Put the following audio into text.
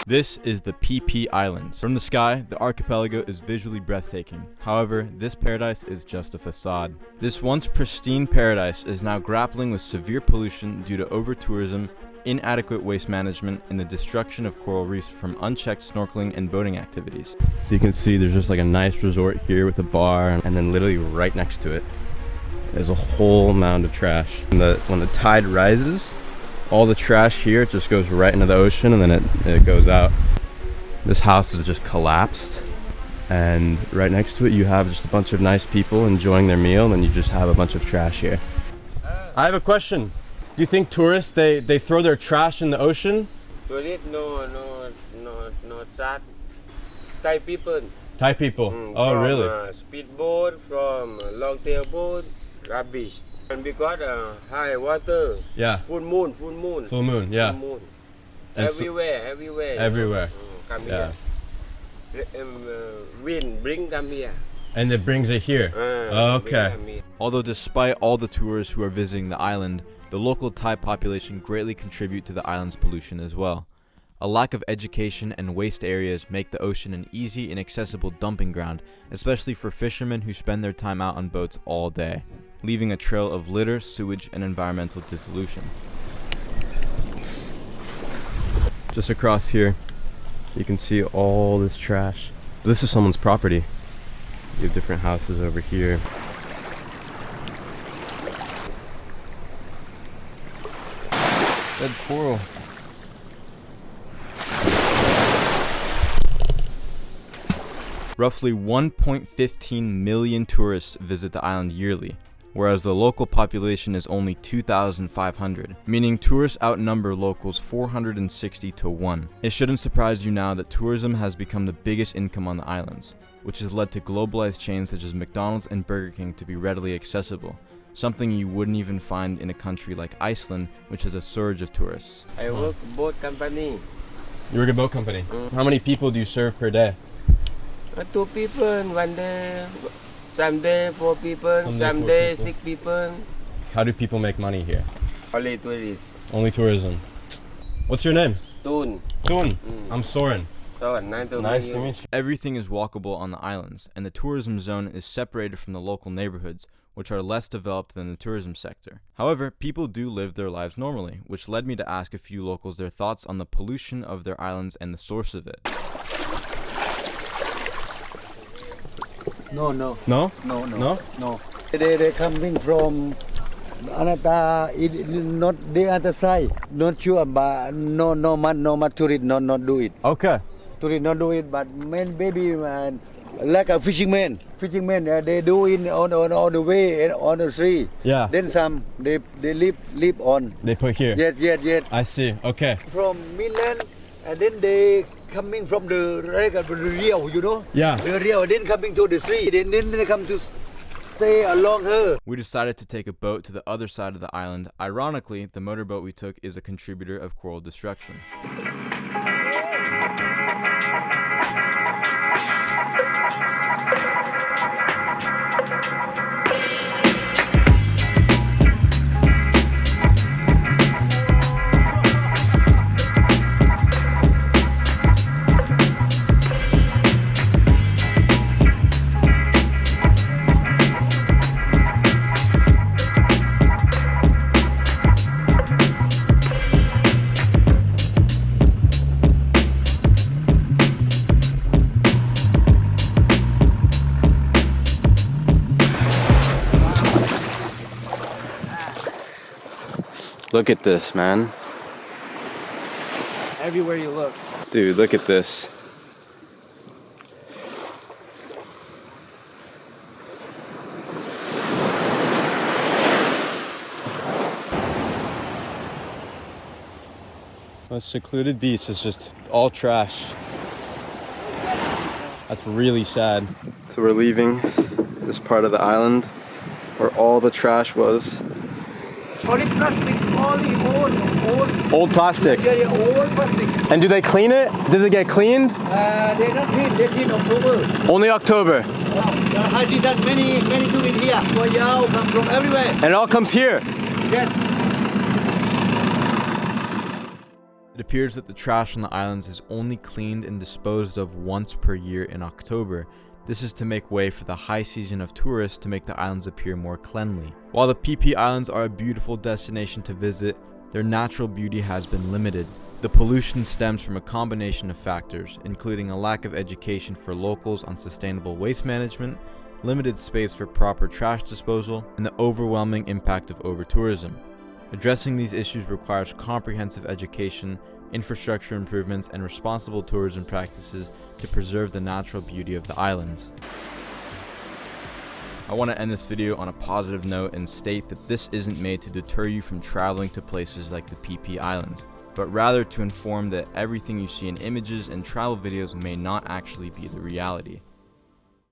This is the Phi Phi Islands. From the sky, the archipelago is visually breathtaking. However, this paradise is just a facade. This once pristine paradise is now grappling with severe pollution due to over-tourism, inadequate waste management, and the destruction of coral reefs from unchecked snorkeling and boating activities. So you can see there's just like a nice resort here with a bar, and then literally right next to it, there's a whole mound of trash. And when the tide rises, all the trash here just goes right into the ocean, and then it goes out. This house is just collapsed, and right next to it you have just a bunch of nice people enjoying their meal, and you just have a bunch of trash here. I have a question. Do you think tourists, they throw their trash in the ocean? Tourists, no, that. Thai people. Thai people? Oh, really? Speedboat, from long tail boat, rubbish. And because high water. Yeah. Full moon, yeah. Full moon. Everywhere. Come yeah. Here. Wind bring come here. And it brings it here. Okay. Here. Although despite all the tourists who are visiting the island, the local Thai population greatly contribute to the island's pollution as well. A lack of education and waste areas make the ocean an easy and accessible dumping ground, especially for fishermen who spend their time out on boats all day, leaving a trail of litter, sewage, and environmental dissolution. Just across here, you can see all this trash. This is someone's property. You have different houses over here. Dead coral. Roughly 1.15 million tourists visit the island yearly, whereas the local population is only 2,500, meaning tourists outnumber locals 460 to 1. It shouldn't surprise you now that tourism has become the biggest income on the islands, which has led to globalized chains such as McDonald's and Burger King to be readily accessible, something you wouldn't even find in a country like Iceland, which has a surge of tourists. I work boat company. You work at a boat company? How many people do you serve per day? 2 people, one day, some day 4 people, some day 6 people. How do people make money here? Only tourists. Only tourism. What's your name? Toon. Toon. I'm Soren. So nice to meet you. Everything is walkable on the islands, and the tourism zone is separated from the local neighborhoods, which are less developed than the tourism sector. However, people do live their lives normally, which led me to ask a few locals their thoughts on the pollution of their islands and the source of it. No. They coming from another, not the other side. Not sure, but no much tourist not do it. Okay. Tourist not do it, but men baby man like a fisherman. They do it on the way on the sea. Yeah. Then some they live on. They put here. Yes. I see. Okay. From mainland, and then they coming from the Rio, you know? Yeah. The Rio, then coming to the sea, then they come to stay along her. We decided to take a boat to the other side of the island. Ironically, the motorboat we took is a contributor of coral destruction. Look at this, man. Everywhere you look. Dude, look at this. A secluded beach is just all trash. That's really sad. So we're leaving this part of the island where all the trash was. Only plastic, old. Old plastic. Yeah, old plastic. And do they clean it? Does it get cleaned? They not clean. They clean October. Only October. I see that many do it here. Koyao come from everywhere. And it all comes here. Yes. It appears that the trash on the islands is only cleaned and disposed of once per year in October. This is to make way for the high season of tourists to make the islands appear more cleanly. While the Phi Phi Islands are a beautiful destination to visit, their natural beauty has been limited. The pollution stems from a combination of factors, including a lack of education for locals on sustainable waste management, limited space for proper trash disposal, and the overwhelming impact of over-tourism. Addressing these issues requires comprehensive education, infrastructure improvements, and responsible tourism practices to preserve the natural beauty of the islands. I want to end this video on a positive note and state that this isn't made to deter you from traveling to places like the Phi Phi Islands, but rather to inform that everything you see in images and travel videos may not actually be the reality.